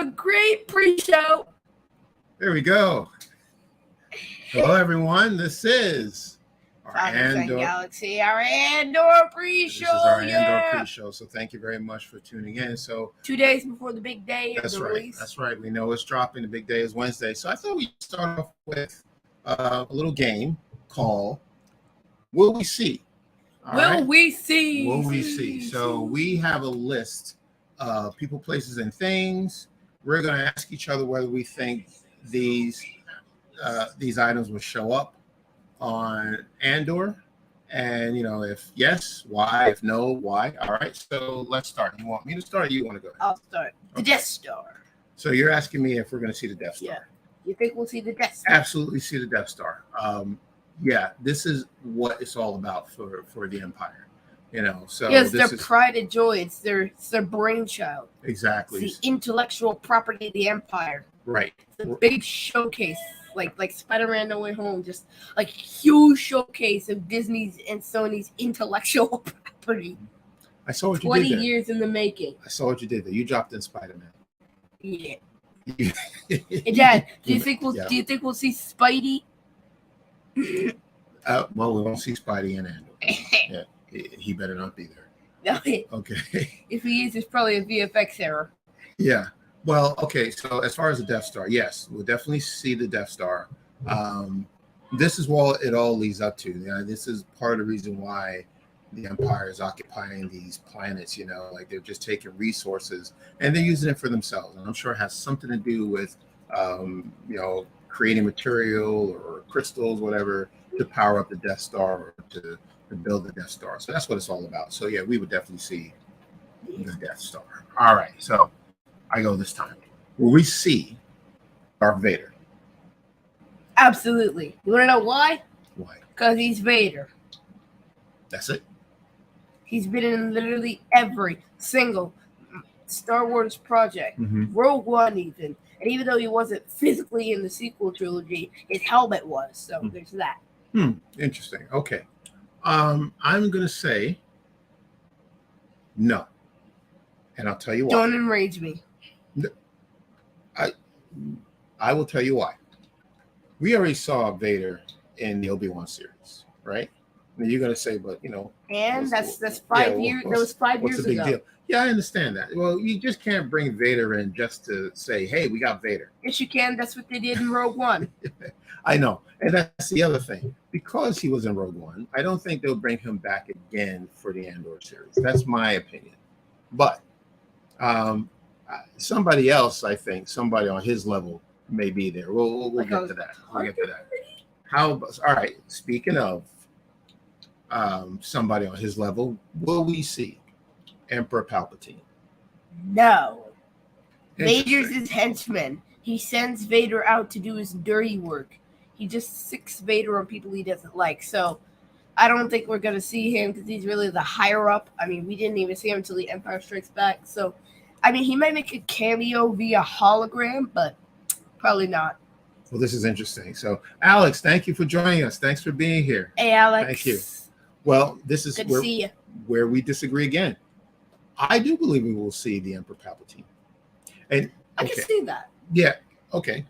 a great pre-show. There we go. Hello, everyone. This is our Andor Galaxy, our Andor Pre-Show. This is our Andor Pre-Show. So thank you very much for tuning in. So 2 days before the big day of the release. That's right. We know it's dropping. The big day is Wednesday. So I thought we'd start off with a little game called Will We See? Will we see? Will we see? So we have a list of people, places, and things. We're going to ask each other whether we think these items will show up on Andor, and if yes, why? If no, why? All right, so let's start. You want me to start, or you want to go ahead? I'll start. The Death Star. So you're asking me if we're going to see the Death Star? Yeah. You think we'll see the Death Star? Absolutely see the Death Star. Yeah, this is what it's all about for the Empire. So yes, their pride and joy. It's their brainchild. Exactly. It's the intellectual property of the Empire. Right. It's a big showcase, like Spider-Man No Way Home, just like huge showcase of Disney's and Sony's intellectual property. I saw what you did there. 20 years in the making. I saw what you did there. You dropped in Spider-Man. Yeah. Hey, Dad, do you think we'll see Spidey? Well, we won't see Spidey in Andor. Yeah, he better not be there. No, okay. If he is, it's probably a VFX error. Yeah. Well, okay. So as far as the Death Star, yes, we'll definitely see the Death Star. This is what it all leads up to. This is part of the reason why the Empire is occupying these planets. Like they're just taking resources and they're using it for themselves. And I'm sure it has something to do with, creating material or crystals, whatever, to power up the Death Star or to build the Death Star. So that's what it's all about. So yeah, we would definitely see the Death Star. All right, so I go this time. Will we see Darth Vader? Absolutely. You want to know why? Why? Because he's Vader. That's it? He's been in literally every single Star Wars project. Mm-hmm. Rogue One even. And even though he wasn't physically in the sequel trilogy, his helmet was. So there's that. Interesting. Okay. I'm going to say no. And I'll tell you why. Don't enrage me. I will tell you why. We already saw Vader in the Obi-Wan series, right? And you're going to say, but and that's 5 years. That was 5 years ago. What's the big deal? Yeah, I understand that. Well, you just can't bring Vader in just to say, hey, we got Vader. Yes, you can. That's what they did in Rogue One. I know. And that's the other thing. Because he was in Rogue One, I don't think they'll bring him back again for the Andor series. That's my opinion. But somebody else, I think, somebody on his level may be there. We'll get to that. We'll get to that. All right. Speaking of somebody on his level, will we see Emperor Palpatine? No. Vader's his henchman. He sends Vader out to do his dirty work. He just sicks Vader on people he doesn't like. So I don't think we're going to see him because he's really the higher up. I mean, we didn't even see him until The Empire Strikes Back. So, I mean, he might make a cameo via hologram, but probably not. Well, this is interesting. So, Alex, thank you for joining us. Thanks for being here. Hey, Alex. Thank you. Well, this is where we disagree again. I do believe we will see the Emperor Palpatine. And I can see that. Yeah. Okay.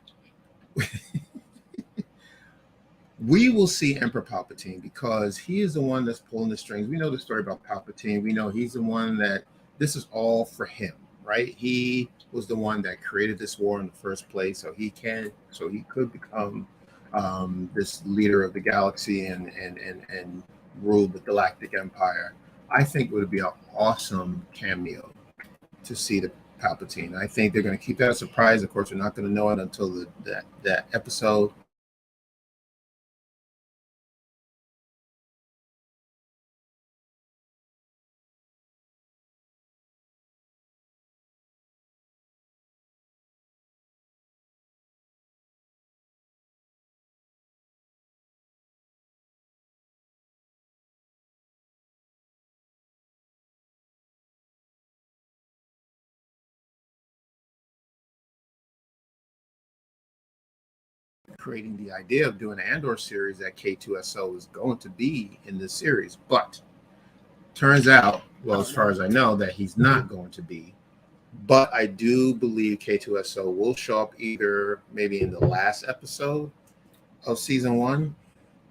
We will see Emperor Palpatine because he is the one that's pulling the strings. We know the story about Palpatine. We know he's the one that this is all for him, right? He was the one that created this war in the first place, so he could become this leader of the galaxy and rule the Galactic Empire. I think it would be an awesome cameo to see the Palpatine. I think they're going to keep that a surprise. Of course, we're not going to know it until that episode. Creating the idea of doing an Andor series that K2SO is going to be in this series, but turns out, well, as far as I know, that he's not going to be. But I do believe K2SO will show up either maybe in the last episode of season 1,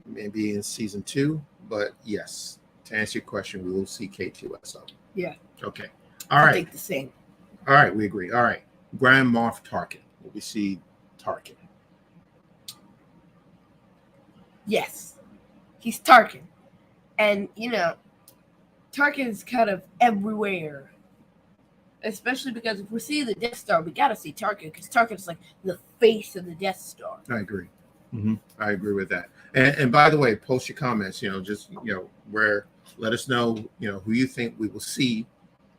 maybe in season 2. But yes, to answer your question, we will see K2SO. Yeah. Okay. All I right. think the same. All right, we agree. All right. Grand Moff Tarkin. Will we see Tarkin? Yes. He's Tarkin. And, Tarkin's kind of everywhere. Especially because if we're seeing the Death Star, we gotta see Tarkin, because Tarkin's like the face of the Death Star. I agree. I agree with that. And by the way, post your comments. Just let us know. Who you think we will see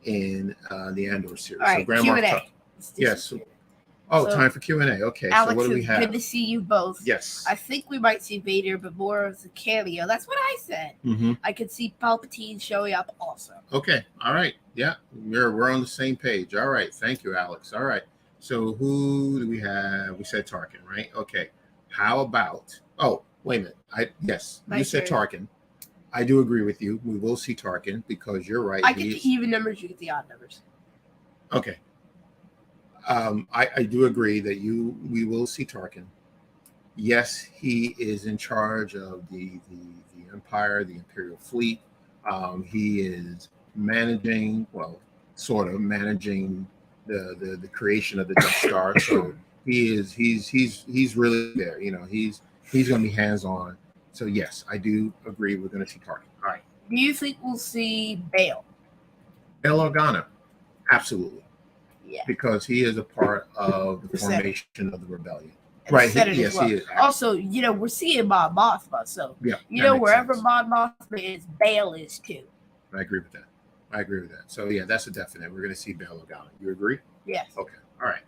in the Andor series. All right, so Q&A. Yes. So, time for Q&A. Okay. Alex, so what do we have? Good to see you both. Yes. I think we might see Vader, but more as a cameo. That's what I said. I could see Palpatine showing up also. Okay. All right. Yeah. We're on the same page. All right. Thank you, Alex. All right. So who do we have? We said Tarkin, right? Okay. How about? Oh, wait a minute. You said Tarkin. I do agree with you. We will see Tarkin because you're right. I get the even numbers. You get the odd numbers. Okay. I do agree that we will see Tarkin. Yes, he is in charge of the Empire, the Imperial fleet. He is managing, sort of managing the creation of the Death Star. So he's really there. He's going to be hands on. So yes, I do agree. We're going to see Tarkin. All right. Do you think we'll see Bail? Bail Organa, absolutely. Yeah. Because he is a part of the formation of the rebellion. And right. Yes, well. He is. Also, we're seeing Mon Mothma, so wherever Mon Mothma is, Bail is too. I agree with that. So yeah, that's a definite. We're going to see Bail Organa. You agree? Yes. Okay. All right.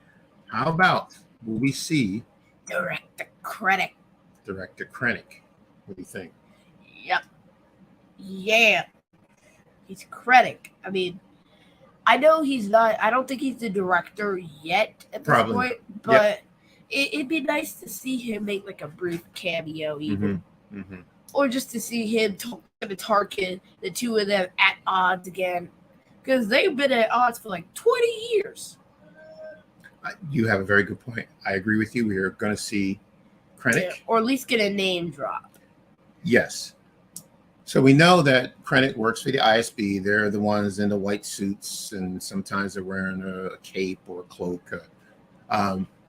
How about will we see Director Krennic? What do you think? Yep. Yeah. He's Krennic. I mean, I know he's not. I don't think he's the director yet at this point, but it'd be nice to see him make like a brief cameo, even, or just to see him talk to Tarkin, the two of them at odds again, because they've been at odds for like 20 years. You have a very good point. I agree with you. We are going to see Krennic, or at least get a name drop. Yes. So we know that Krennic works for the ISB. They're the ones in the white suits, and sometimes they're wearing a cape or a cloak.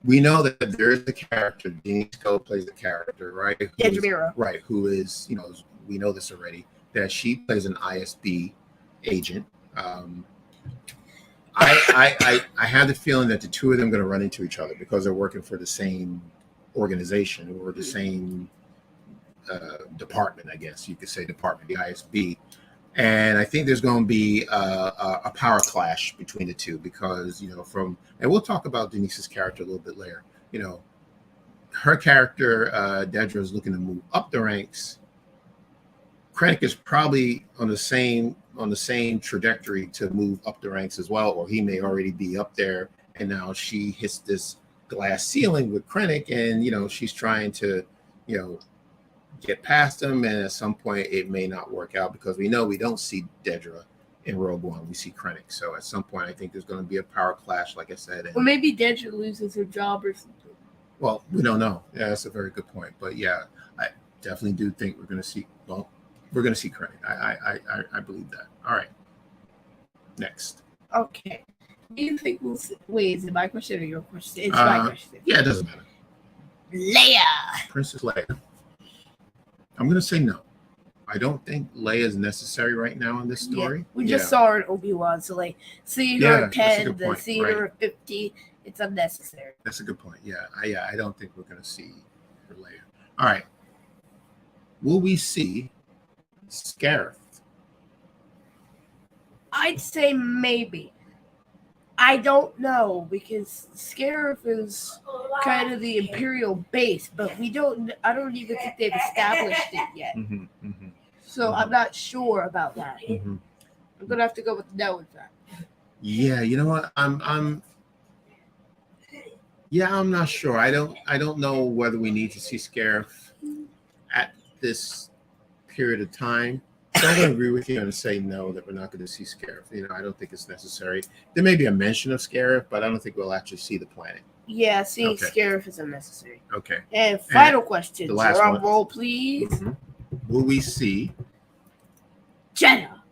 We know that there's a character, Denise Go plays the character, right? Adria. Who is, we know this already, that she plays an ISB agent. I have the feeling that the two of them are going to run into each other because they're working for the same organization or the same department, I guess you could say, the ISB. And I think there's going to be a power clash between the two because, and we'll talk about Denise's character a little bit later. Her character, Dedra, is looking to move up the ranks. Krennic is probably on the same trajectory to move up the ranks as well, or he may already be up there. And now she hits this glass ceiling with Krennic, and she's trying to, get past him, and at some point it may not work out because we know we don't see Dedra in Rogue One. We see Krennic. So at some point I think there's going to be a power clash, like I said. Or maybe Dedra loses her job or something. Well, we don't know. Yeah, that's a very good point. But yeah, I definitely do think we're going to see Krennic. I believe that. All right. Next. Okay. Do you think we'll see? Wait, is it my question or your question? It's my question. Yeah, it doesn't matter. Leia. Princess Leia. I'm going to say no. I don't think Leia is necessary right now in this story. Yeah, we just saw her in Obi-Wan, so seeing her at 10, then seeing her at 50, it's unnecessary. That's a good point. Yeah, I don't think we're going to see her Leia. All right. Will we see Scarif? I'd say maybe. I don't know because Scarif is kind of the Imperial base, but I don't even think they've established it yet. So I'm not sure about that. I'm gonna have to go with no with that. Yeah, you know what? I'm not sure. I don't know whether we need to see Scarif at this period of time. So I'm going to agree with you and say no, that we're not going to see Scarif. I don't think it's necessary. There may be a mention of Scarif, but I don't think we'll actually see the planet. Yeah, seeing Okay. Scarif is unnecessary. Okay. And final question. the last Drum one. roll, please. Mm-hmm. Will we see Jeddah?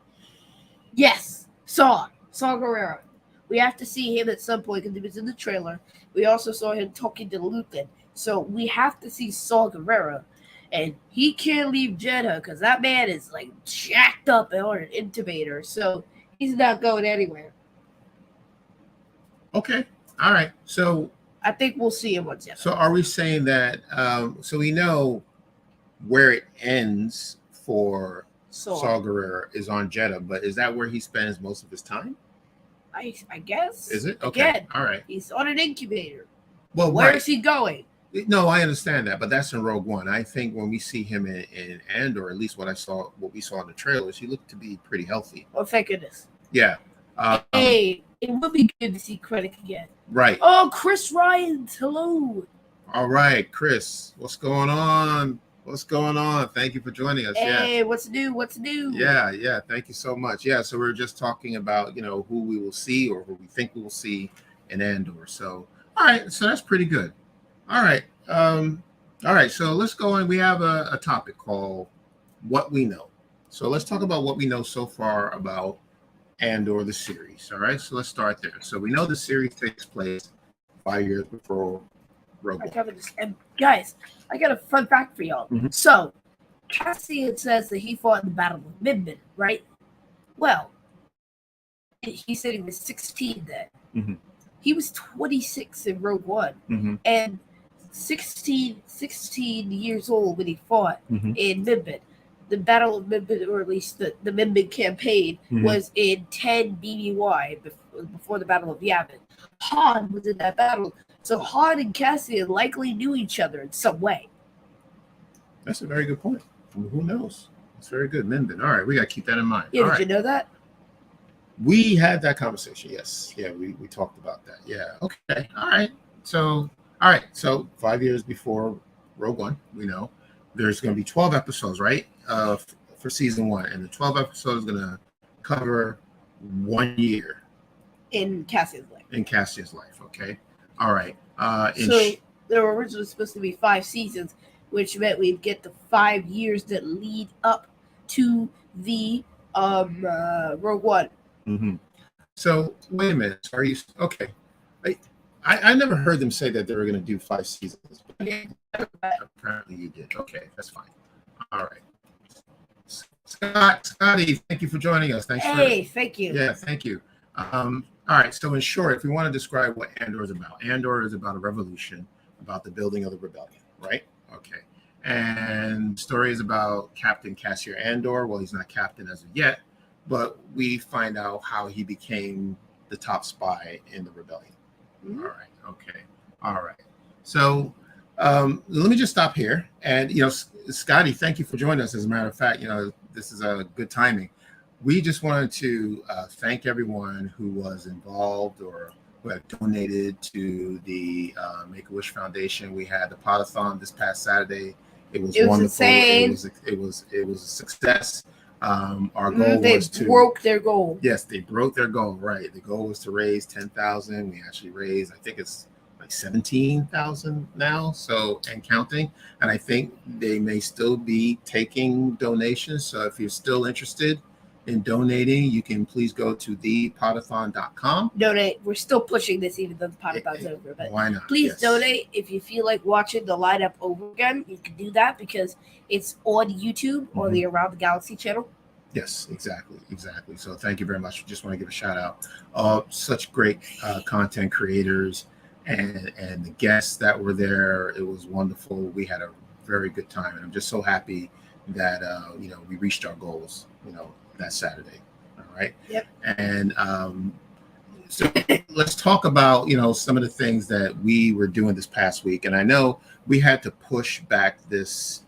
Yes. Saw Gerrera. We have to see him at some point because he was in the trailer. We also saw him talking to Luthen. So we have to see Saw Gerrera. And he can't leave Jeddah because that man is like jacked up or an intubator. So he's not going anywhere. Okay. All right. So I think we'll see him on Jeddah. So are we saying that so we know where it ends for Saw Gerrera is on Jeddah, but is that where he spends most of his time? I guess. Is it? Okay. Again, all right. He's on an incubator. Well, where is he going? No, I understand that, but that's in Rogue One. I think when we see him in Andor, at least what we saw in the trailers, he looked to be pretty healthy. Oh, thank goodness. Yeah. Hey, it would be good to see Krennic again. Right. Oh, Chris Ryans, hello. All right, Chris, what's going on? What's going on? Thank you for joining us. Hey, yeah. What's new? What's new? Yeah. Thank you so much. Yeah, so we're just talking about, who we will see or who we think we will see in Andor. So, all right, so that's pretty good. All right. So let's go in. We have a topic called What We Know. So let's talk about what we know so far about Andor the series. All right. So let's start there. So we know the series takes place 5 years before Rogue One. I covered this. And guys, I got a fun fact for y'all. Mm-hmm. So Cassian says that he fought in the Battle of Midman, right? Well, he said he was 16 then. Mm-hmm. He was 26 in Rogue One. Mm-hmm. And 16 years old when he fought in Midman. The Battle of Midman, or at least the Midman campaign, was in 10 BBY before the Battle of Yavin. Han was in that battle. So Han and Cassian likely knew each other in some way. That's a very good point. Who knows? It's very good. Midman. All right, we got to keep that in mind. Yeah, All did right. you know that? We had that conversation, yes. Yeah, we talked about that. Yeah, okay. All right. So 5 years before Rogue One, we know there's going to be 12 episodes, right? For season 1. And the 12 episodes are going to cover 1 year. In Cassian's life. Okay. All right. So there were originally supposed to be 5 seasons, which meant we'd get the 5 years that lead up to the Rogue One. Mm-hmm. So wait a minute. Are you okay? I never heard them say that they were going to do 5 seasons. Apparently you did. Okay, that's fine. All right. Scotty, thank you for joining us. Thank you. Yeah, thank you. All right. So in short, if we want to describe what Andor is about, Andor is about a revolution, about the building of the rebellion, right? Okay. And the story is about Captain Cassian Andor. Well, he's not captain as of yet, but we find out how he became the top spy in the rebellion. Mm-hmm. All right. Okay. All right. So let me just stop here. And, Scotty, thank you for joining us. As a matter of fact, this is a good timing. We just wanted to thank everyone who was involved or who had donated to the Make-A-Wish Foundation. We had the Podathon this past Saturday. It was wonderful. Insane. It was a success. Our goal was to broke their goal. Yes, they broke their goal. Right. The goal was to raise 10,000. We actually raised, I think it's like 17,000 now. So, and counting. And I think they may still be taking donations. So if you're still interested in donating, you can please go to thepodathon.com. Donate. We're still pushing this even though the Podathon's over. But why not? Please donate. If you feel like watching the lineup over again, you can do that because it's on YouTube or the Around the Galaxy channel. Yes, exactly. So thank you very much. Just want to give a shout out. Such great content creators and the guests that were there. It was wonderful. We had a very good time, and I'm just so happy that we reached our goals. That Saturday. All right. Yep. And so let's talk about some of the things that we were doing this past week. And I know we had to push back this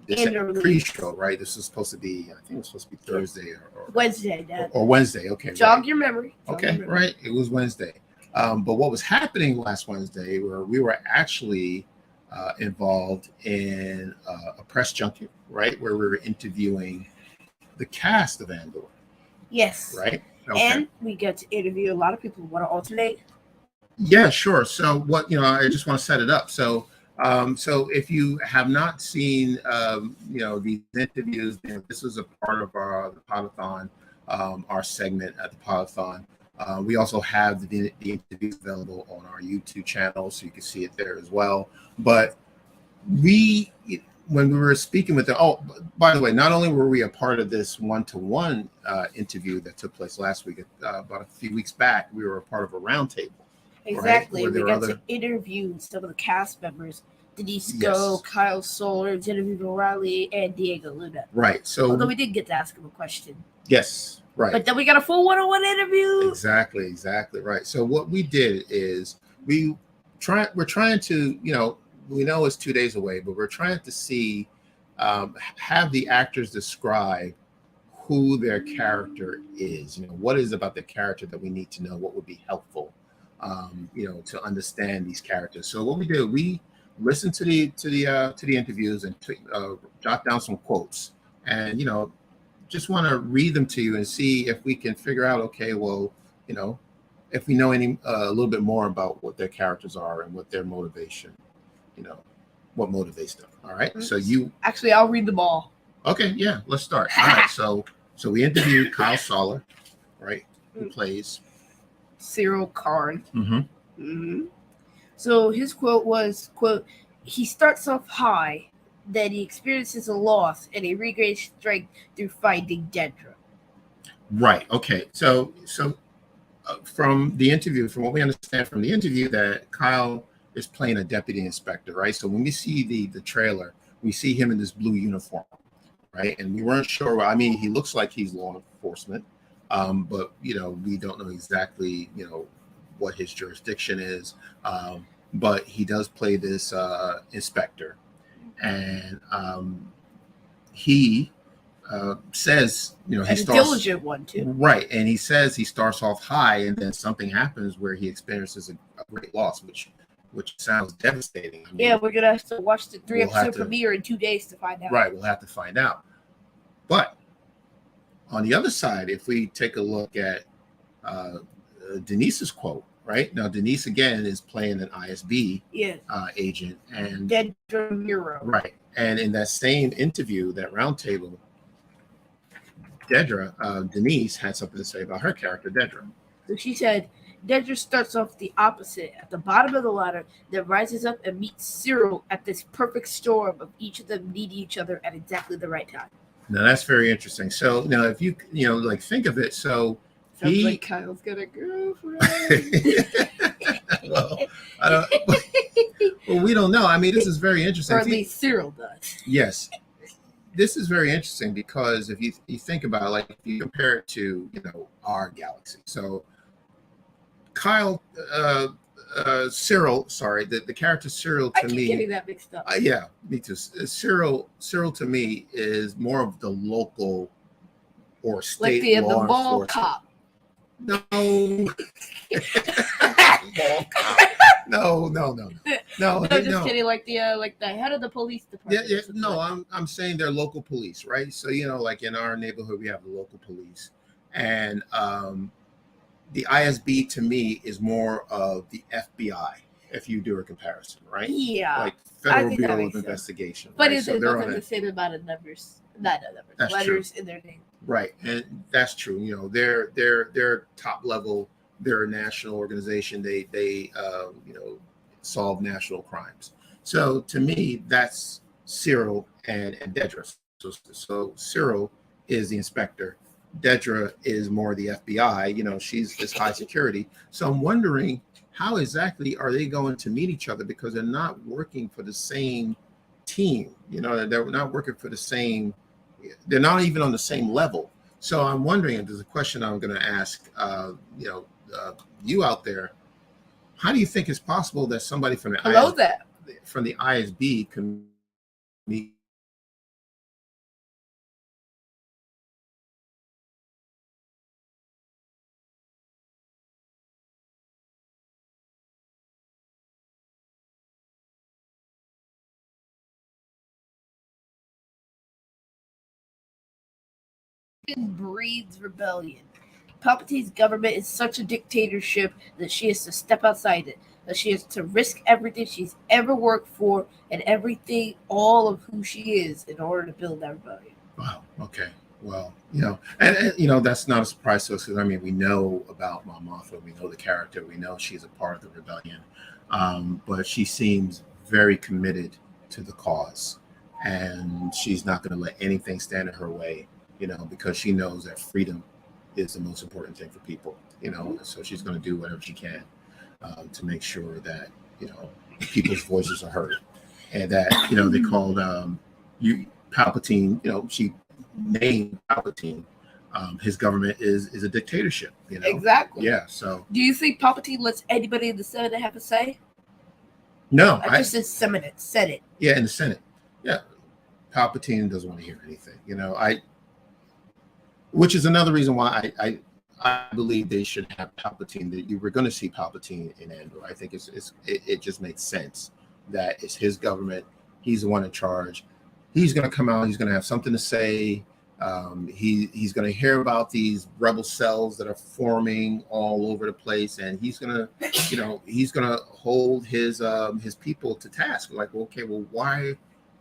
pre-show, right? This was supposed to be, I think it was supposed to be Thursday or Wednesday, Dad. Or Wednesday. Okay. Jog your memory. Right. It was Wednesday. But what was happening last Wednesday where we were actually involved in a press junket, right, where we were interviewing the cast of Andor. Yes. Right. Okay. And we get to interview a lot of people who want to alternate. Yeah, sure. So what, I just want to set it up. So so if you have not seen these interviews, this was a part of the Podathon, our segment at the Podathon. We also have the interviews available on our YouTube channel, so you can see it there as well. But when we were speaking with by the way, not only were we a part of this one-to-one interview that took place last week, about a few weeks back, we were a part of a roundtable. Exactly. Right? We got to interview some of the cast members. Denise Go, Kyle Soller, Genevieve O'Reilly, and Diego Luna. Right. So although we did get to ask him a question. Yes. Right. But then we got a full one-on-one interview. Exactly. Right. So what we did is we're trying to, we know it's 2 days away, but we're trying to see, have the actors describe who their character is. What is about the character that we need to know? What would be helpful, to understand these characters. So what we did, we listened to the interviews and jot down some quotes, and just want to read them to you and see if we can figure out, okay, well, if we know any a little bit more about what their characters are and what their motivation, what motivates them. All right. Mm-hmm. So you actually, I'll read them all. Okay. Yeah. Let's start. All right. So we interviewed Kyle Soller, right? Who plays Cyril Karn. Mm-hmm. Mm-hmm. So his quote was, quote, "He starts off high, then he experiences a loss and he regains strength through finding Dedra." Right. Okay. So from the interview, from what we understand from the interview, that Kyle is playing a deputy inspector, right? So when we see the trailer, we see him in this blue uniform, right? And we weren't sure. I mean, he looks like he's law enforcement, but we don't know exactly, what his jurisdiction is. But he does play this inspector, and he says, he starts, a diligent one too, right? And he says he starts off high, and then something happens where he experiences a great loss, which sounds devastating. I mean, we're gonna have to watch the 3-episode premiere in 2 days to find out. Right, we'll have to find out. But on the other side, if we take a look at Denise's quote, right now, Denise again is playing an ISB agent, and Dedra Muro. Right, and in that same interview, that roundtable, Denise had something to say about her character, Dedra. So she said, Dedra starts off the opposite, at the bottom of the ladder, then rises up and meets Cyril at this perfect storm of each of them needing each other at exactly the right time. Now that's very interesting. So now, if you think of it, so sounds like Kyle's got a girlfriend. Well, I don't. Well, we don't know. I mean, this is very interesting. Or at least Cyril does. Yes. This is very interesting because if you think about it, like if you compare it to our galaxy, so Cyril, sorry, the character Cyril to me, I keep getting that mixed up. Yeah, me too. Cyril to me is more of the local or state like law the mall cop. No. No. Just kidding. Like the head of the police department. Yeah. No, I'm saying they're local police, right? So like in our neighborhood, we have the local police, and the ISB to me is more of the FBI. If you do a comparison, right? Yeah. Like Federal Bureau of Investigation. But is it not the same amount of numbers? Letters in their name. Right, and that's true. They're top level. They're a national organization. They solve national crimes. So to me, that's Cyril and Dedra. So Cyril is the inspector. Dedra is more the FBI. She's this high security. So I'm wondering how exactly are they going to meet each other, because they're not working for the same team. They're not working for the same. They're not even on the same level. So I'm wondering, and there's a question I'm going to ask, you out there, how do you think it's possible that somebody from the ISB can meet Rebellion breeds rebellion. Palpatine's government is such a dictatorship that she has to step outside it. That she has to risk everything she's ever worked for and everything, all of who she is, in order to build that rebellion. Wow. Okay. Well, and that's not a surprise to us because I mean we know about Mon Mothma, we know the character, we know she's a part of the rebellion, but she seems very committed to the cause, and she's not going to let anything stand in her way, because she knows that freedom is the most important thing for people, so she's going to do whatever she can to make sure that people's voices are heard, and that they called Palpatine, she named Palpatine. His government is a dictatorship, Exactly. Yeah. So do you think Palpatine lets anybody in the Senate have a say? No, I just said it. Yeah, in the Senate. Yeah, Palpatine doesn't want to hear anything. Which is another reason why I believe they should have Palpatine. That you were going to see Palpatine in Andor. I think it just makes sense that it's his government. He's the one in charge. He's going to come out. He's going to have something to say. He's going to hear about these rebel cells that are forming all over the place, and he's going to, he's going to hold his people to task. Like, okay, well, why?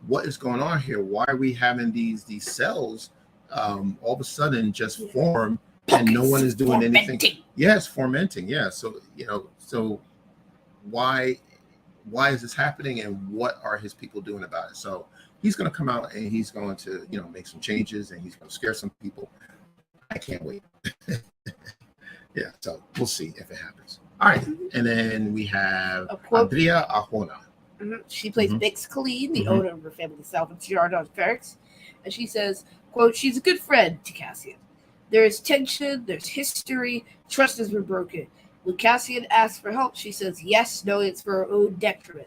What is going on here? Why are we having these cells all of a sudden just form, and no one is doing anything? Yes, fermenting. Yeah. So so why is this happening, and what are his people doing about it? So he's going to come out and he's going to, make some changes, and he's going to scare some people. I can't wait. Yeah, so we'll see if it happens. All right, and then we have Adria Arjona. She plays Bix Khalid, the owner of her family salvage yard on Ferrix, and she says, quote, "She's a good friend to Cassian. There is tension, there's history, trust has been broken. When Cassian asks for help, she says yes, knowing it's for her own detriment.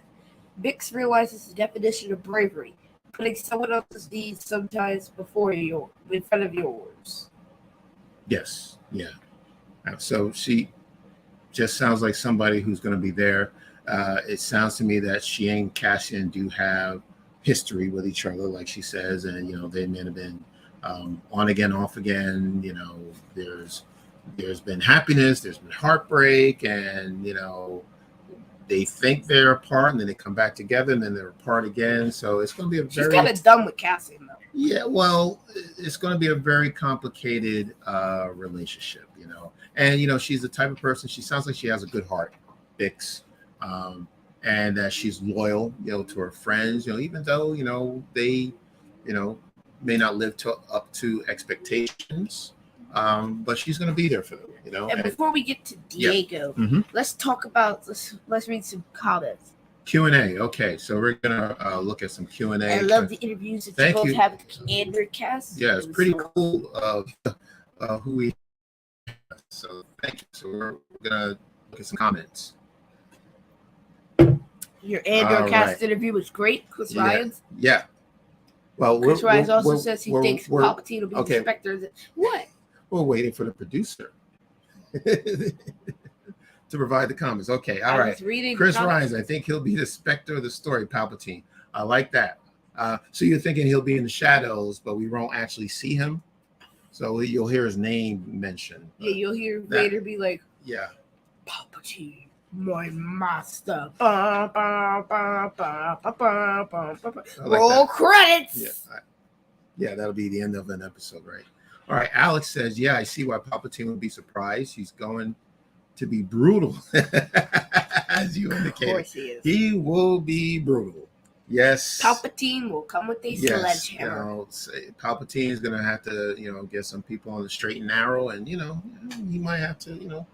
Bix realizes the definition of bravery, putting someone else's needs sometimes in front of yours." Yes, yeah. So she just sounds like somebody who's going to be there. It sounds to me that she and Cassian do have history with each other, like she says, and they may have been on again, off again. There's been happiness, there's been heartbreak, and they think they're apart, and then they come back together, and then they're apart again. So it's going to be a very... She's kind of done with Cassian, though. Yeah, well, it's going to be a very complicated relationship, And, she's the type of person, she sounds like she has a good heart, Bix, and that she's loyal, to her friends, even though, they, may not live up to expectations. But she's going to be there for them, And before we get to Diego, let's talk about let's read some comments. Q&A. Okay, so we're gonna look at some Q&A. I love the interviews that you both have with the Andor cast. Yeah, it's pretty cool who we have. So thank you. So we're gonna look at some comments. Your Andor cast interview was great, Chris Ryan's. Yeah. Well, Chris Ryan also says he thinks Palpatine will be the Spectre. What? We're waiting for the producer to provide the comments. Okay, all right. Chris Ryan, I think he'll be the Spectre of the story, Palpatine. I like that. So you're thinking he'll be in the shadows, but we won't actually see him. So you'll hear his name mentioned. Yeah, you'll hear Vader be like, "Yeah, Palpatine, my master." Roll credits. Yeah, that'll be the end of an episode, right? All right. Alex says, "Yeah, I see why Palpatine would be surprised. He's going to be brutal," as you indicated. Of course he is. He will be brutal. Yes. Palpatine will come with a sledgehammer. Palpatine is going to have to, get some people on the straight and narrow, and he might have to,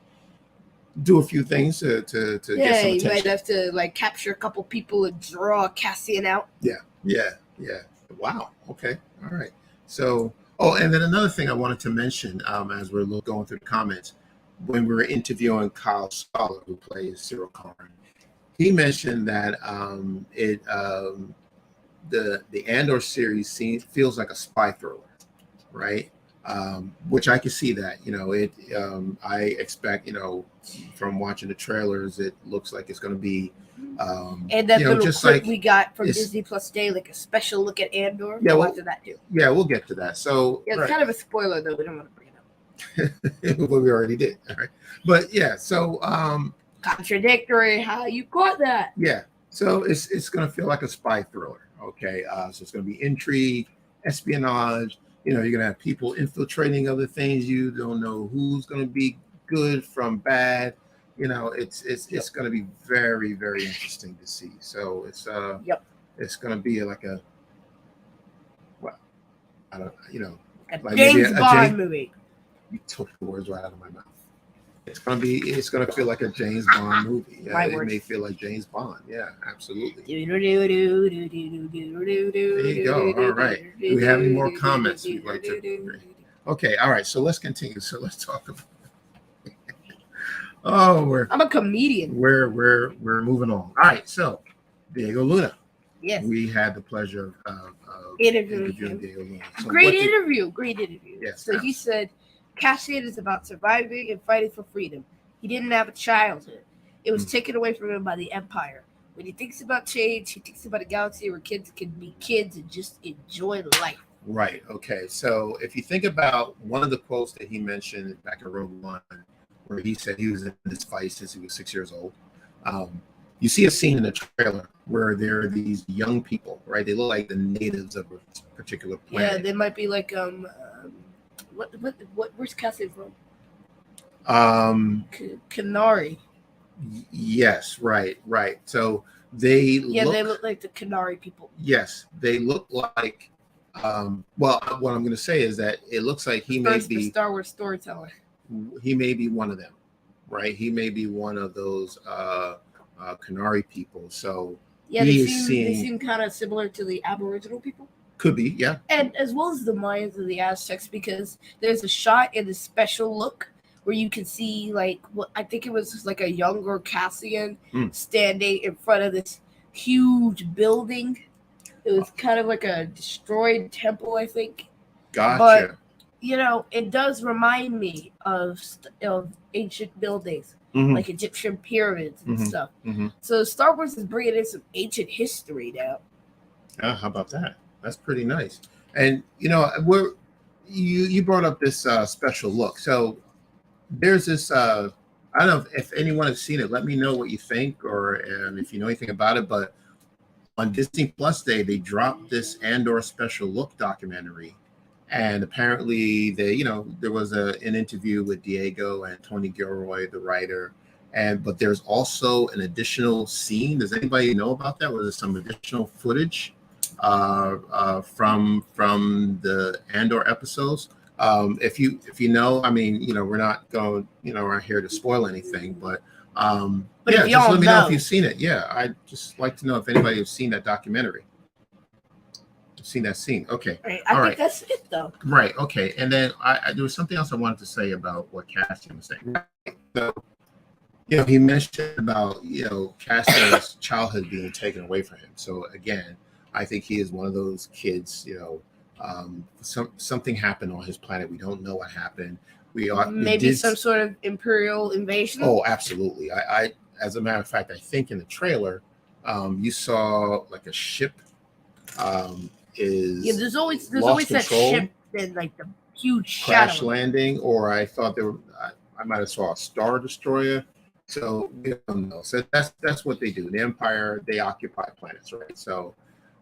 do a few things to get some attention. He might have to capture a couple people and draw Cassian out. Yeah. Wow. Okay. All right. So, and then another thing I wanted to mention as we're going through the comments, when we were interviewing Kyle Scholar, who plays Cyril Karn, he mentioned that the Andor series feels like a spy thriller, right? which I can see that. I expect, from watching the trailers, it looks like it's going to be, and that little just clip like we got from Disney Plus Day, like a special look at Andor. Yeah, we'll get to that too. Yeah, we'll get to that. So yeah, it's kind of a spoiler though. We don't want to bring it up. Well, we already did. All right, but yeah, so contradictory. How you caught that? Yeah, so it's going to feel like a spy thriller. Okay, so it's going to be intrigue, espionage. You're going to have people infiltrating other things. You don't know who's going to be good from bad. It's going to be very, very interesting to see. So it's going to be like a, well, I don't, like James Bond movie. You took the words right out of my mouth. It's going to feel like a James Bond movie. Yeah, it may feel like James Bond. Yeah, absolutely. There you go. All right. Do we have any more comments we'd like to? Okay. All right. So let's continue. So let's talk about. I'm a comedian. We're moving on. All right. So Diego Luna. Yes. We had the pleasure of interviewing Diego Luna. So Great interview. Yes. So he said Cassian is about surviving and fighting for freedom. He didn't have a childhood. It was taken away from him by the Empire. When he thinks about change, he thinks about a galaxy where kids can be kids and just enjoy life. Right. Okay. So if you think about one of the quotes that he mentioned back in Rogue One, where he said he was in this fight since he was 6 years old, you see a scene in the trailer where there are these young people, right? They look like the natives of a particular planet. Yeah, they might be like where's Cassian from? Canary. Yes, right. So they look like the Canary people. Yes, they look like. Well, what I'm going to say is that it looks like he may be the Star Wars storyteller. He may be one of them, right? He may be one of those Canary people. So yeah, they seem kind of similar to the Aboriginal people. Could be, yeah. And as well as the Mayans and the Aztecs, because there's a shot in the special look where you can see like what I think it was like a younger Cassian standing in front of this huge building. It was kind of like a destroyed temple, I think. Gotcha. But it does remind me of ancient buildings, like Egyptian pyramids and stuff. So Star Wars is bringing in some ancient history now. How about that? That's pretty nice. And you brought up this special look. So there's this. I don't know if anyone has seen it. Let me know what you think, or if you know anything about it. But on Disney Plus Day, they dropped this Andor special look documentary, and apparently there was an interview with Diego and Tony Gilroy, the writer, but there's also an additional scene. Does anybody know about that? Was there some additional footage from the Andor episodes? If you know, I mean, we're not going, around here to spoil anything, but yeah, just let me know if you've seen it. Yeah, I'd just like to know if anybody has seen that documentary. Seen that scene. Okay. Right. I think that's it though. Right. Okay. And then there was something else I wanted to say about what Cassian was saying. So, he mentioned about, Cassian's childhood being taken away from him. So again, I think he is one of those kids, something happened on his planet. We don't know what happened. Maybe some sort of Imperial invasion. Oh, absolutely. I as a matter of fact, I think in the trailer, you saw like a ship there's always that ship and like the huge crash landing, or I thought I might have saw a Star Destroyer. So we don't know. So that's what they do. The Empire, they occupy planets, right? So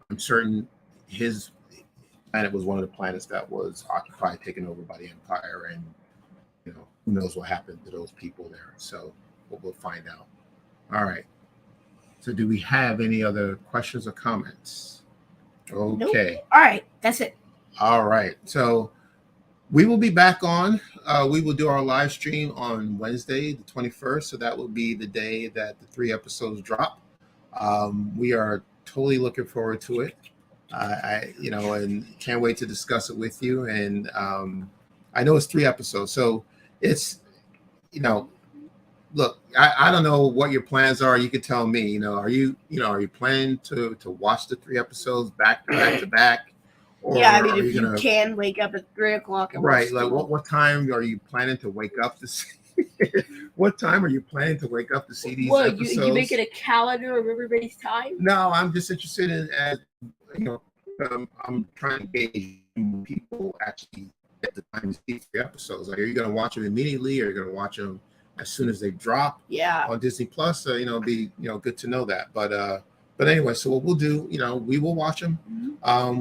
I'm certain his planet was one of the planets that was occupied, taken over by the Empire, and who knows what happened to those people there. So we'll find out. All right. So do we have any other questions or comments? Okay. Nope. All right. That's it. All right. So we will be back on. We will do our live stream on Wednesday, the 21st. So that will be the day that the 3 episodes drop. We are totally looking forward to it. And can't wait to discuss it with you. And I know it's 3 episodes. So it's, look, I don't know what your plans are. You could tell me, are you planning to watch the 3 episodes back to back, Or Yeah, I mean, are if you gonna, can wake up at 3 o'clock and right? watch Like, what time are you planning to wake up to see? What time are you planning to wake up to see these What, episodes? you make it a calendar of everybody's time? No, I'm just interested in, as you know, I'm trying to gauge when people actually get the time to see the episodes. Like, are you going to watch them immediately, or are you going to watch them as soon as they drop Yeah. on Disney Plus? You know, be good to know that. But anyway, so what we'll do, we will watch them.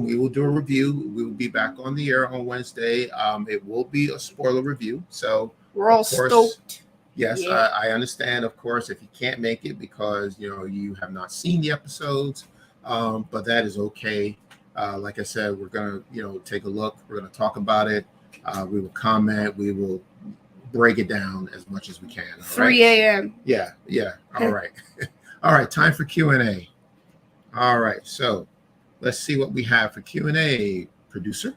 We will do a review. We will be back on the air on Wednesday. It will be a spoiler review, so We're all of course, stoked. yes, Yeah. I understand, of course, if you can't make it because you have not seen the episodes, but that is okay. Like I said, we're gonna take a look. We're gonna talk about it. We will comment. We will break it down as much as we can. All 3 a.m. Yeah. All right. All right. Time for Q&A. All right. So let's see what we have for Q&A. Producer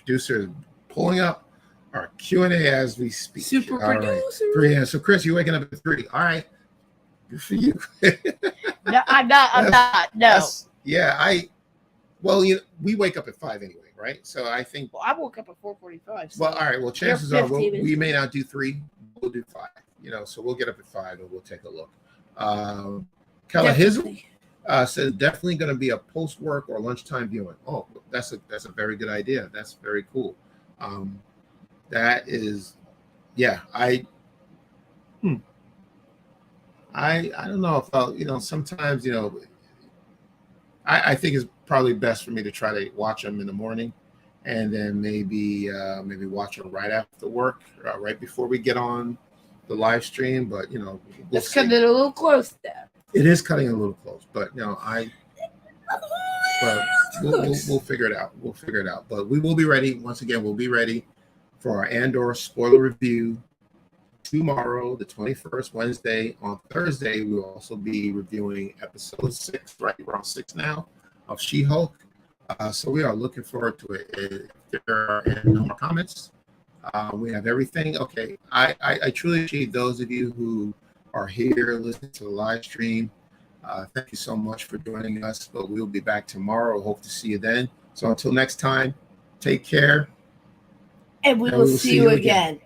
is pulling up our Q&A as we speak. Super All producer. Right. 3 a.m. So Chris, you're waking up at 3. All right. Good for you. No, I'm not. No. Well, we wake up at 5 anyway, right? So I think. Well, I woke up at 4:45. So well, all right. Well, chances are we may not do 3. We'll do 5. So we'll get up at 5 and we'll take a look. Kella Hizzle says definitely going to be a post-work or lunchtime viewing. Oh, that's a very good idea. That's very cool. That is, yeah. I don't know if I'll, sometimes, I think it's probably best for me to try to watch them in the morning, and then maybe watch them right after work, right before we get on the live stream. But that's cutting it a little close there. It is cutting it a little close, but we'll figure it out. We'll figure it out. But we will be ready. Once again, we'll be ready for our Andor spoiler review tomorrow, the 21st, Wednesday. On Thursday, we will also be reviewing episode 6, right around 6 now, of She-Hulk. So we are looking forward to it. If there are no more comments, we have everything. Okay, I truly appreciate those of you who are here listening to the live stream. Thank you so much for joining us. But we'll be back tomorrow. Hope to see you then. So until next time, take care. And we will see you again.